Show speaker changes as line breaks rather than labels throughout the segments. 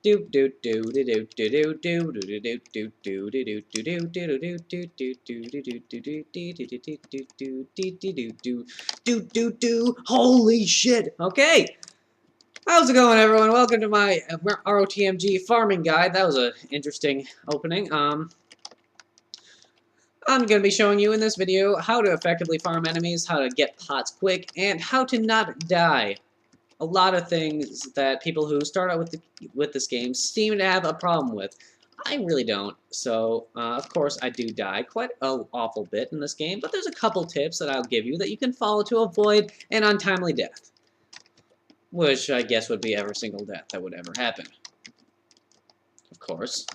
Do do do do do do do do do do do do do do do do do. Holy shit! Okay, how's it going, everyone? Welcome to my ROTMG farming guide. That was an interesting opening. I'm going to be showing you in this video how to effectively farm enemies, how to get pots quick, and how to not die. A lot of things that people who start out with this game seem to have a problem with. I really don't. So, of course, I do die quite an awful bit in this game, but there's a couple tips that I'll give you that you can follow to avoid an untimely death. Which I guess would be every single death that would ever happen. Of course.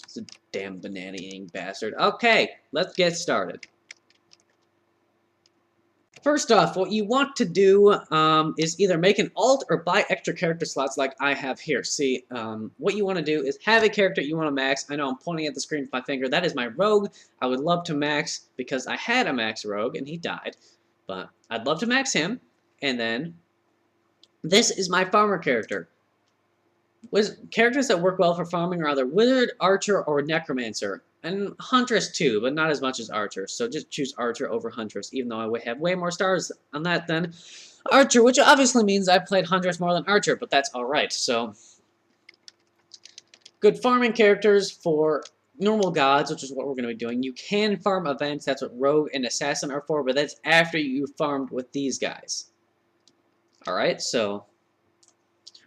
It's a damn banana-eating bastard. Okay, let's get started. First off, what you want to do is either make an alt or buy extra character slots like I have here. See, what you want to do is have a character you want to max. I know I'm pointing at the screen with my finger. That is my rogue. I would love to max because I had a max rogue and he died. But I'd love to max him. And then this is my farmer character. Characters that work well for farming are either wizard, archer, or necromancer. And Huntress too, but not as much as Archer. So just choose Archer over Huntress, even though I have way more stars on that than Archer, which obviously means I've played Huntress more than Archer, but that's alright. So, good farming characters for normal gods, which is what we're going to be doing. You can farm events, that's what Rogue and Assassin are for, but that's after you farmed with these guys. Alright, so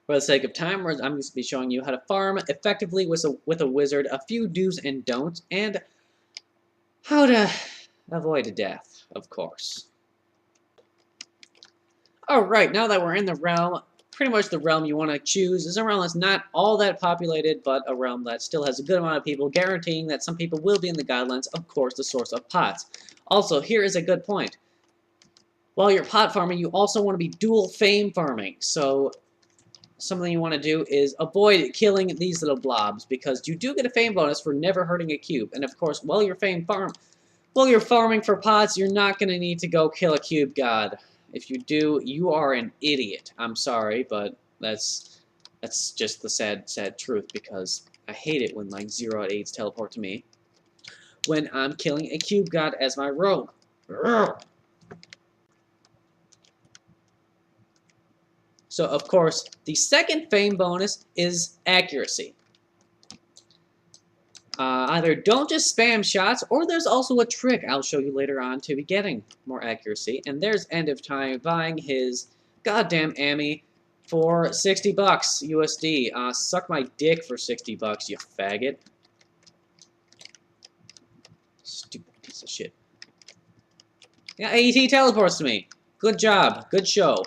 for the sake of time, I'm going to be showing you how to farm effectively with a wizard, a few do's and don'ts, and how to avoid death, of course. Alright, now that we're in the realm, pretty much the realm you want to choose is a realm that's not all that populated, but a realm that still has a good amount of people, guaranteeing that some people will be in the guidelines, of course, the source of pots. Also, here is a good point. While you're pot farming, you also want to be dual fame farming, so something you want to do is avoid killing these little blobs because you do get a fame bonus for never hurting a cube. And of course, while you're farming for pots, you're not going to need to go kill a cube god. If you do, you are an idiot. I'm sorry, but that's just the sad truth because I hate it when like 0 out 8s teleport to me when I'm killing a cube god as my rogue. Urgh. So, of course, the second fame bonus is accuracy. Either don't just spam shots, or there's also a trick I'll show you later on to be getting more accuracy. And there's End of Time buying his goddamn Ammy for 60 bucks USD. Suck my dick for 60 bucks, you faggot. Stupid piece of shit. Yeah, AET teleports to me. Good job. Good show.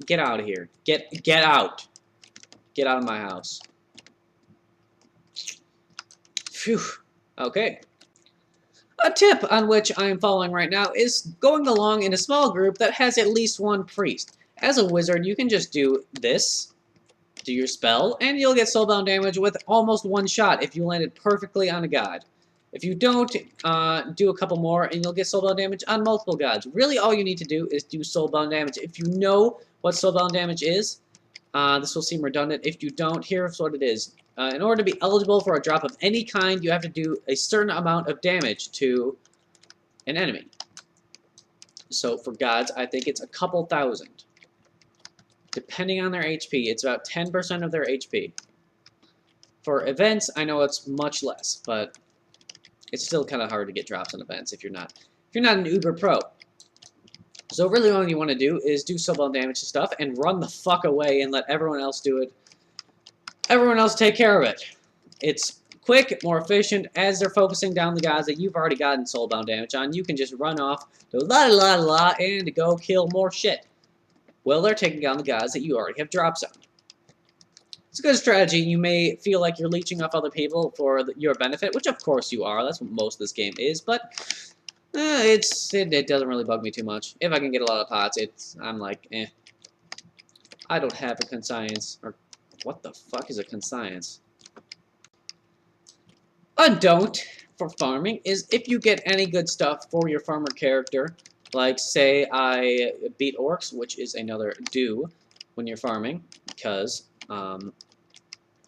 Get out of here. Get out. Get out of my house. Phew. Okay. A tip on which I am following right now is going along in a small group that has at least one priest. As a wizard, you can just do this, do your spell, and you'll get soulbound damage with almost one shot if you land it perfectly on a god. If you don't, do a couple more and you'll get soulbound damage on multiple gods. Really all you need to do is do soulbound damage. If you know what soulbound damage is, this will seem redundant. If you don't, here's what it is. In order to be eligible for a drop of any kind, you have to do a certain amount of damage to an enemy. So for gods, I think it's a couple thousand. Depending on their HP, it's about 10% of their HP. For events, I know it's much less, but it's still kind of hard to get drops on events if you're not an uber pro. So really all you want to do is do soulbound damage to stuff and run the fuck away and let everyone else do it. Everyone else take care of it. It's quick, more efficient. As they're focusing down the guys that you've already gotten soulbound damage on, you can just run off, do la la la and go kill more shit. Well, they're taking down the guys that you already have drops on. It's a good strategy. You may feel like you're leeching off other people for your benefit, which of course you are. That's what most of this game is, but it doesn't really bug me too much. If I can get a lot of pots, I'm like, eh. I don't have a conscience. Or what the fuck is a conscience? A don't for farming is if you get any good stuff for your farmer character, like say I beat orcs, which is another do when you're farming, because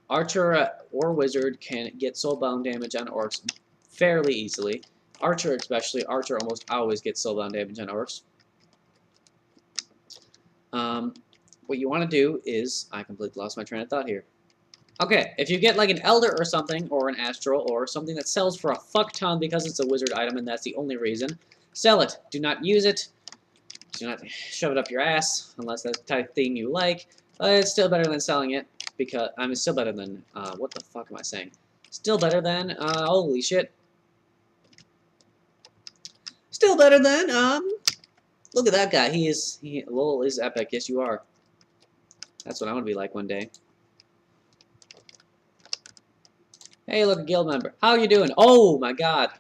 Archer or Wizard can get soulbound damage on orcs fairly easily. Archer especially. Archer almost always gets soulbound damage on orcs. What you want to do is... I completely lost my train of thought here. Okay, if you get like an Elder or something, or an Astral, or something that sells for a fuck ton because it's a wizard item and that's the only reason, sell it. Do not use it. Do not shove it up your ass, unless that's the type of thing you like. It's still better than selling it, because... I mean, it's still better than... what the fuck am I saying? Still better than... holy shit. Still better than, look at that guy. Lol is epic. Yes, you are. That's what I want to be like one day. Hey, look, a guild member. How are you doing? Oh, my God.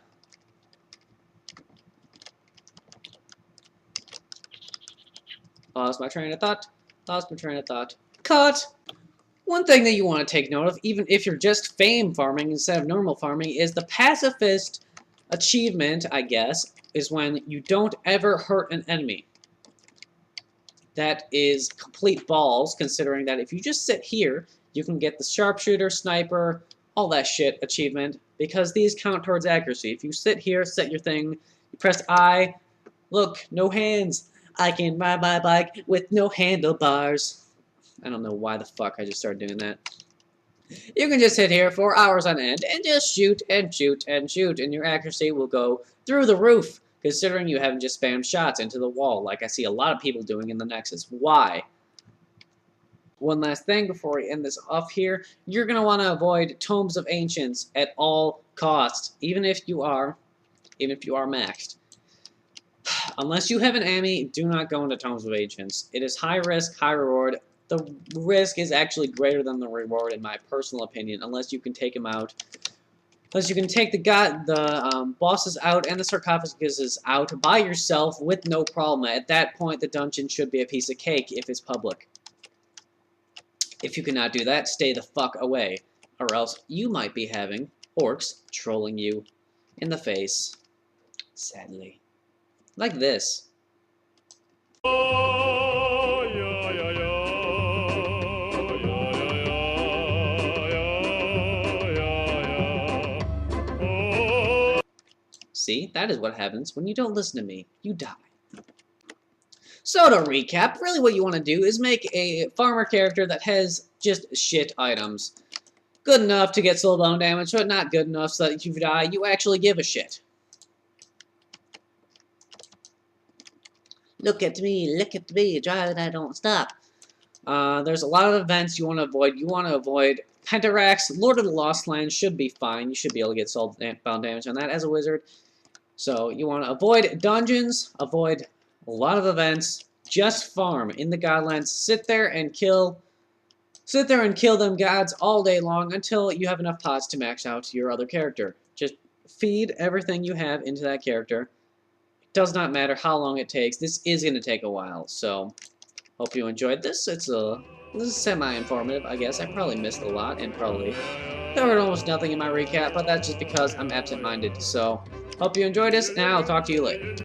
Lost my train of thought. Lost my train of thought. Cut! One thing that you want to take note of, even if you're just fame farming instead of normal farming, is the pacifist achievement, I guess, is when you don't ever hurt an enemy. That is complete balls, considering that if you just sit here, you can get the sharpshooter, sniper, all that shit achievement, because these count towards accuracy. If you sit here, set your thing, you press I, look, no hands. I can ride my bike with no handlebars. I don't know why the fuck I just started doing that. You can just sit here for hours on end and just shoot and shoot and shoot, and your accuracy will go through the roof, considering you haven't just spammed shots into the wall like I see a lot of people doing in the Nexus. Why? One last thing before we end this off here. You're going to want to avoid Tomes of Ancients at all costs, even if you are maxed. Unless you have an AMI, do not go into Tomes of Ancients. It is high risk, high reward. The risk is actually greater than the reward, in my personal opinion, unless you can take him out. Unless you can take the bosses out and the sarcophaguses out by yourself with no problem. At that point, the dungeon should be a piece of cake if it's public. If you cannot do that, stay the fuck away, or else you might be having orcs trolling you in the face. Sadly. Like this. See, that is what happens when you don't listen to me. You die. So to recap, really what you want to do is make a farmer character that has just shit items. Good enough to get soulbound damage, but not good enough so that if you die, you actually give a shit. Look at me, driving, I don't stop. There's a lot of events you want to avoid. You want to avoid Pentarax. Lord of the Lost Lands should be fine. You should be able to get soulbound damage on that as a wizard. So you want to avoid dungeons, avoid a lot of events, just farm in the Godlands. Sit there and kill them gods all day long until you have enough pots to max out your other character. Just feed everything you have into that character. It does not matter how long it takes. This is going to take a while, so hope you enjoyed this. This is semi-informative, I guess. I probably missed a lot and probably covered almost nothing in my recap, but that's just because I'm absent-minded. So hope you enjoyed this, and I'll talk to you later.